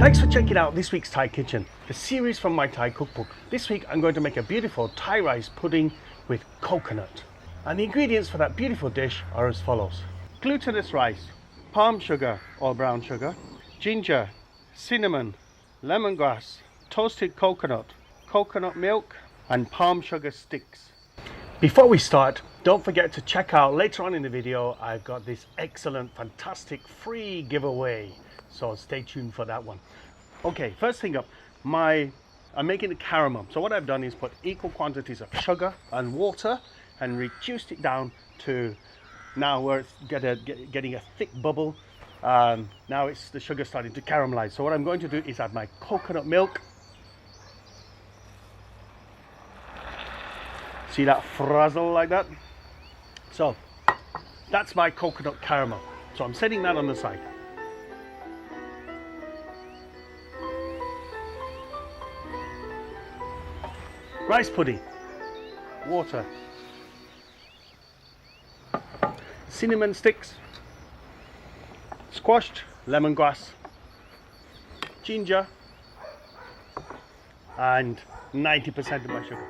Thanks for checking out this week's Thai kitchen, the series from my Thai cookbook. This week I'm going to make a beautiful Thai rice pudding with coconut. And the ingredients for that beautiful dish are as follows. Glutinous rice, palm sugar or brown sugar, ginger, cinnamon, lemongrass, toasted coconut, coconut milk and palm sugar sticks. Before we start, don't forget to check out later on in the video, I've got this excellent, fantastic free giveaway. So stay tuned for that one. Okay, first thing up, I'm making a caramel. So what I've done is put equal quantities of sugar and water and reduced it down to now where it's getting a thick bubble. Now it's the sugar starting to caramelize. So what I'm going to do is add my coconut milk. See that frazzle like that? So that's my coconut caramel. So I'm setting that on the side. Rice pudding, water, cinnamon sticks, squashed lemongrass, ginger, and 90% of my sugar.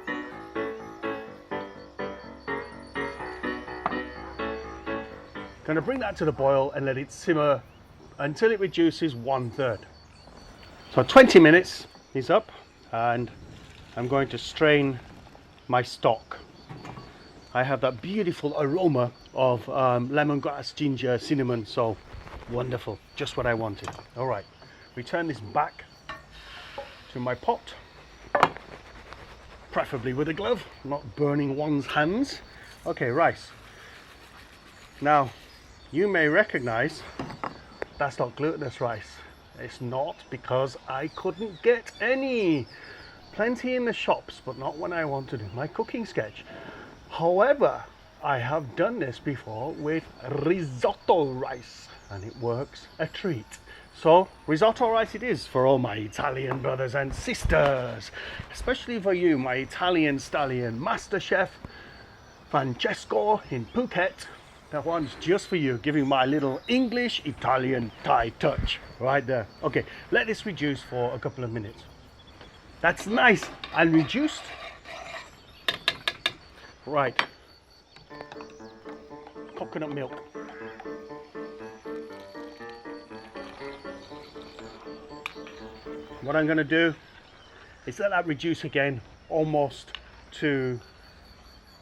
Gonna bring that to the boil and let it simmer until it reduces 1/3. So 20 minutes is up, and I'm going to strain my stock. I have that beautiful aroma of lemongrass, ginger, cinnamon, so wonderful, just what I wanted. All right, return this back to my pot, preferably with a glove, not burning one's hands. Okay, rice. Now, you may recognize that's not glutinous rice. It's not, because I couldn't get any. Plenty in the shops, but not when I want to do my cooking sketch. However, I have done this before with risotto rice and it works a treat. So risotto rice it is for all my Italian brothers and sisters, especially for you, my Italian stallion master chef Francesco in Phuket. That one's just for you, giving my little English Italian Thai touch right there. Okay, let this reduce for a couple of minutes. That's nice and reduced. Right. Coconut milk. What I'm going to do is let that reduce again almost to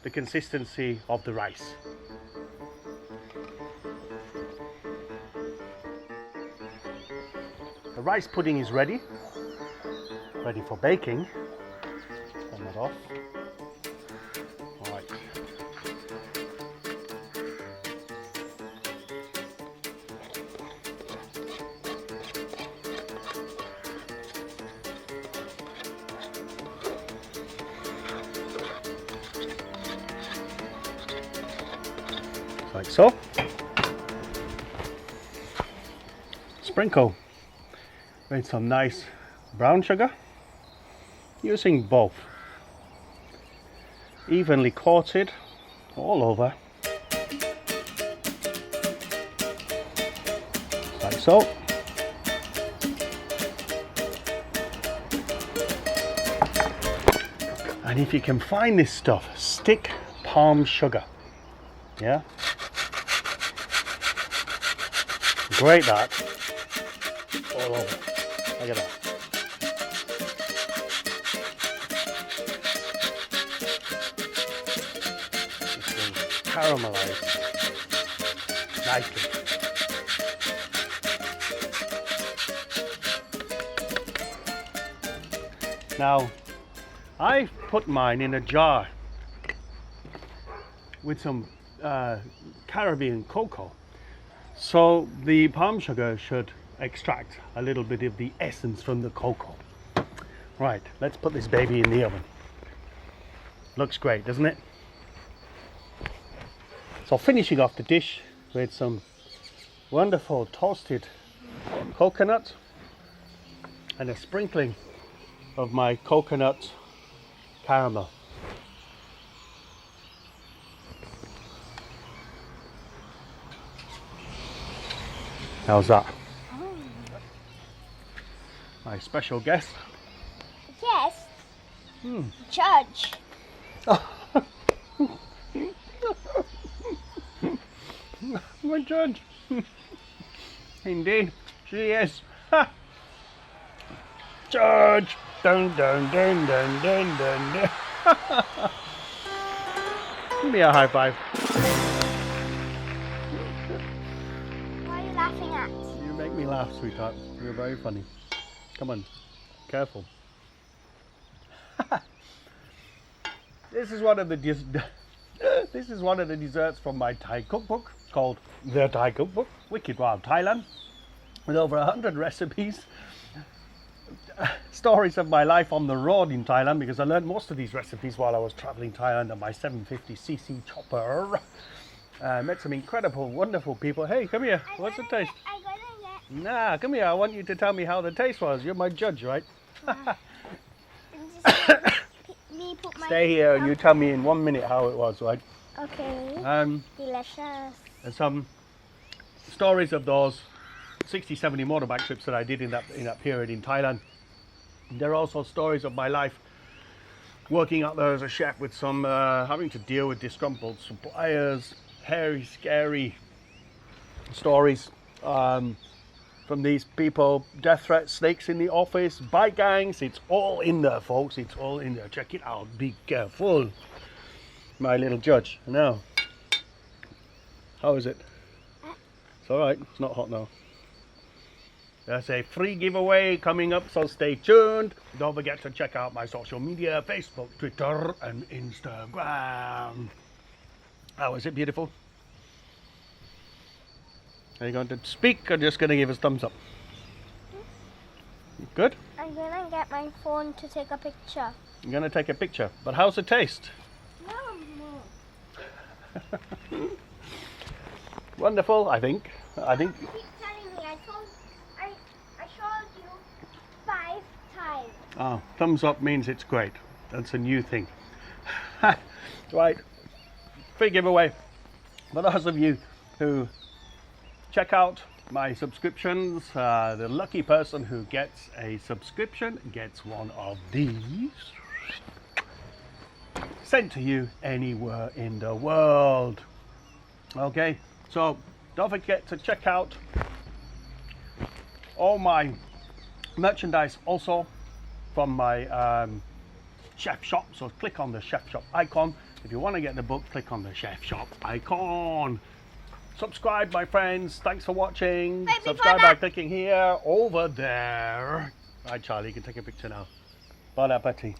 the consistency of the rice. The rice pudding is ready for baking. Turn that off. All right. Like so. Sprinkle with some nice brown sugar. Using both, evenly coated all over, like so. And if you can find this stuff, stick palm sugar, yeah, grate that all over. Look at that. Caramelize nicely. Now, I've put mine in a jar with some Caribbean cocoa, so the palm sugar should extract a little bit of the essence from the cocoa. Right, let's put this baby in the oven. Looks great, doesn't it? So finishing off the dish with some wonderful toasted coconut and a sprinkling of my coconut caramel. How's that? my special guest. Yes. Judge. My judge. Indeed, she is. Judge. Dun dun dun dun dun dun dun. Give me a high five. What are you laughing at? You make me laugh, sweetheart. You're very funny. Come on, careful. This is one of the desserts from my Thai cookbook called The Thai Cookbook, Wicked Wild Thailand, with over 100 recipes, stories of my life on the road in Thailand, because I learned most of these recipes while I was traveling Thailand on my 750cc chopper. Met some incredible, wonderful people. Hey, come here. What's the taste? I'm gonna get. Nah, come here. I want you to tell me how the taste was. You're my judge, right? Me put my. Stay here and you tell me in 1 minute how it was, right? Okay. Delicious. And some stories of those 60, 70 motorbike trips that I did in that period in Thailand. There are also stories of my life working out there as a chef with some having to deal with disgruntled suppliers, hairy, scary stories from these people, death threats, snakes in the office, bike gangs. It's all in there, folks. It's all in there. Check it out. Be careful. My little judge. Now, how is it? It's all right. It's not hot now. There's a free giveaway coming up, so stay tuned. Don't forget to check out my social media, Facebook, Twitter, and Instagram. How is it beautiful? Are you going to speak or just going to give us thumbs up? Good? I'm gonna get my phone to take a picture. You're going to take a picture. But how's the taste? No. Wonderful, I think. Keep telling me. I showed you 5 times. Oh, thumbs up means it's great. That's a new thing. Right. Free giveaway. For those of you who check out my subscriptions, the lucky person who gets a subscription gets one of these sent to you anywhere in the world. Okay, so don't forget to check out all my merchandise also from my chef shop. So click on the chef shop icon. If you want to get the book, click on the chef shop icon. Subscribe, my friends. Thanks for watching. Subscribe by clicking here, over there. Right, Charlie, you can take a picture now. Bon appetit.